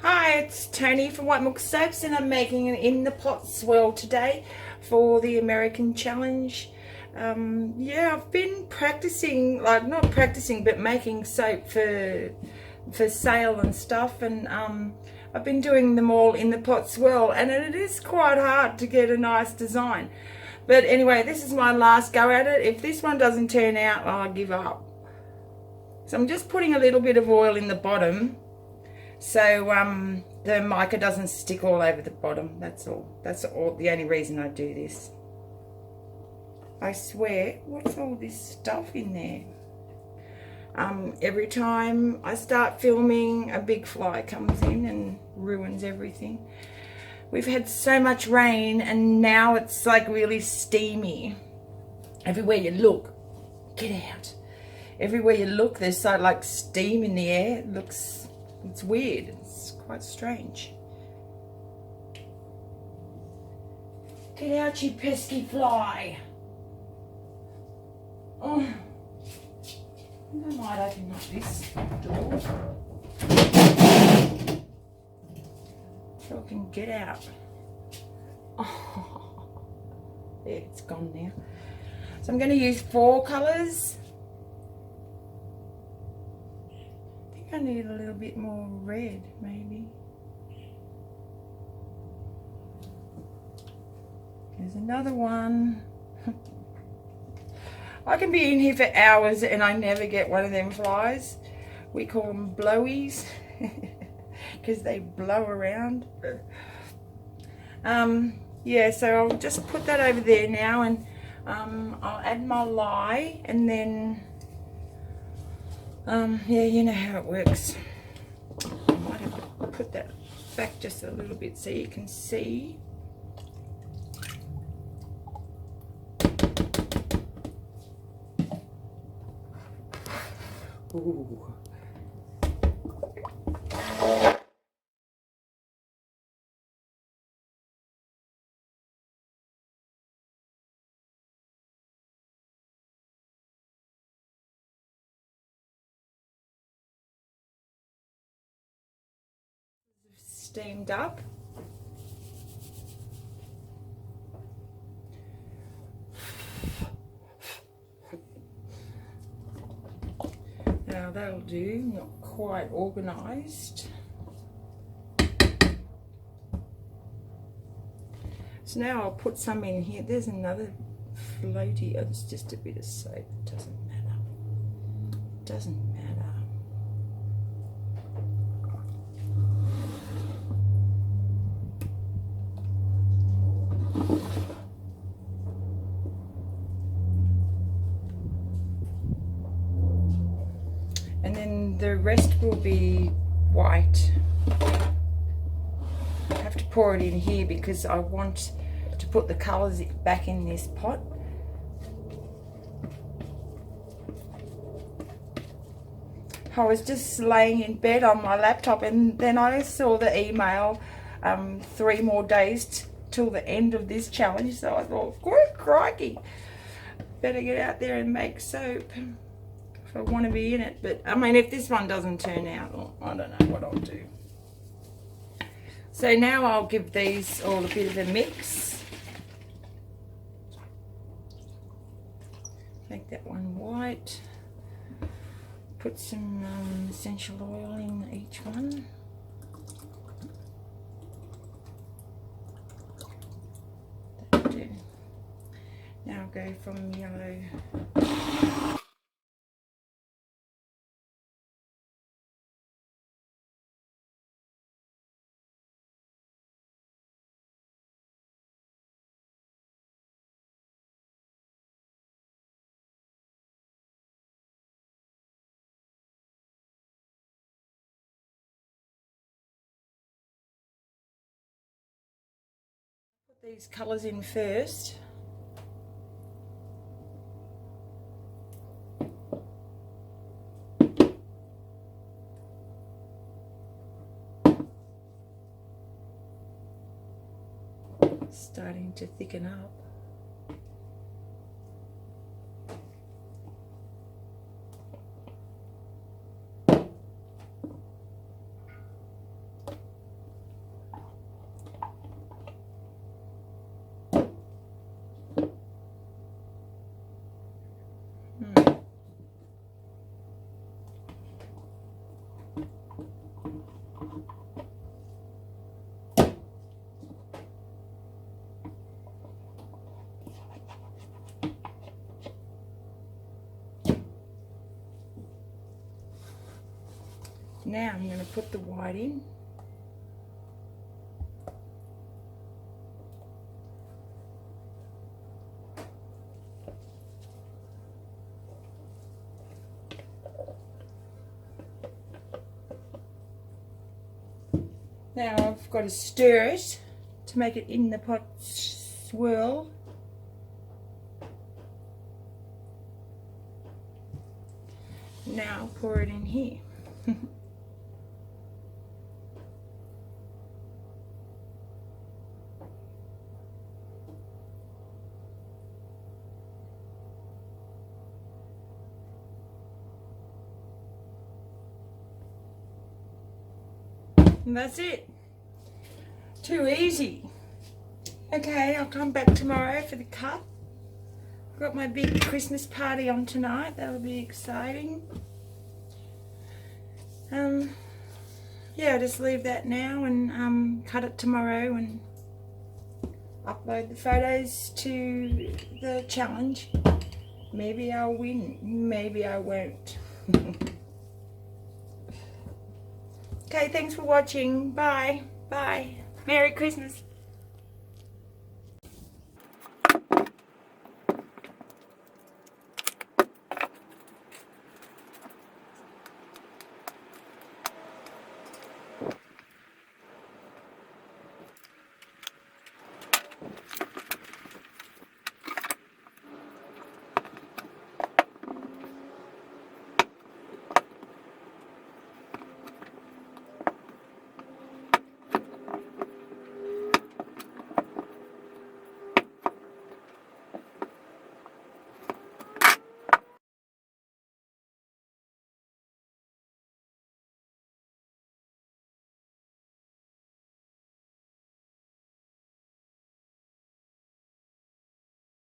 Hi, it's Tony from White Milk Soaps, and I'm making an in the pot swirl today for the American challenge. Yeah, I've been practicing, like not practicing, but making soap for sale and stuff, and I've been doing them all in the pot swirl, and it is quite hard to get a nice design. But anyway, this is my last go at it. If this one doesn't turn out, I'll give up. So I'm just putting a little bit of oil in the bottom, so the mica doesn't stick all over the bottom. That's all the only reason I do this. I swear, what's all this stuff in there? Every time I start filming, a big fly comes in and ruins everything. We've had so much rain, and now it's like really steamy. Everywhere you look, get out. Everywhere you look, there's so like steam in the air. It's weird. It's quite strange. Get out, you pesky fly. Oh, I might open up this door so I can get out. Oh, there, it's gone now. So I'm going to use 4 colours. I need a little bit more red, maybe. There's another one. I can be in here for hours and I never get one of them flies. We call them blowies because they blow around. Yeah, so I'll just put that over there now, and I'll add my lye, and then yeah, you know how it works. I might have to put that back just a little bit so you can see. Ooh. Steamed up. Now that'll do, not quite organised. So now I'll put some in here. There's another floaty. Oh, it's just a bit of soap. It doesn't matter. It doesn't matter. And then the rest will be white. I have to pour it in here because I want to put the colours back in this pot. I was just laying in bed on my laptop, and then I saw the email 3 more days till the end of this challenge, so I thought, good crikey, better get out there and make soap if I want to be in it. But I mean, if this one doesn't turn out, well, I don't know what I'll do. So now I'll give these all a bit of a mix. Make that one white. Put some essential oil in each one. That'll do. Now I'll go from yellow. Put these colours in first. Starting to thicken up. Now I'm going to put the white in. Now I've got to stir it to make it in the pot swirl. Now I'll pour it in here. And that's it. Too easy. Okay, I'll come back tomorrow for the cup. I've got my big Christmas party on tonight. That'll be exciting. Yeah, I'll just leave that now and cut it tomorrow and upload the photos to the challenge. Maybe I'll win, maybe I won't. Okay, thanks for watching. Bye. Bye. Merry Christmas.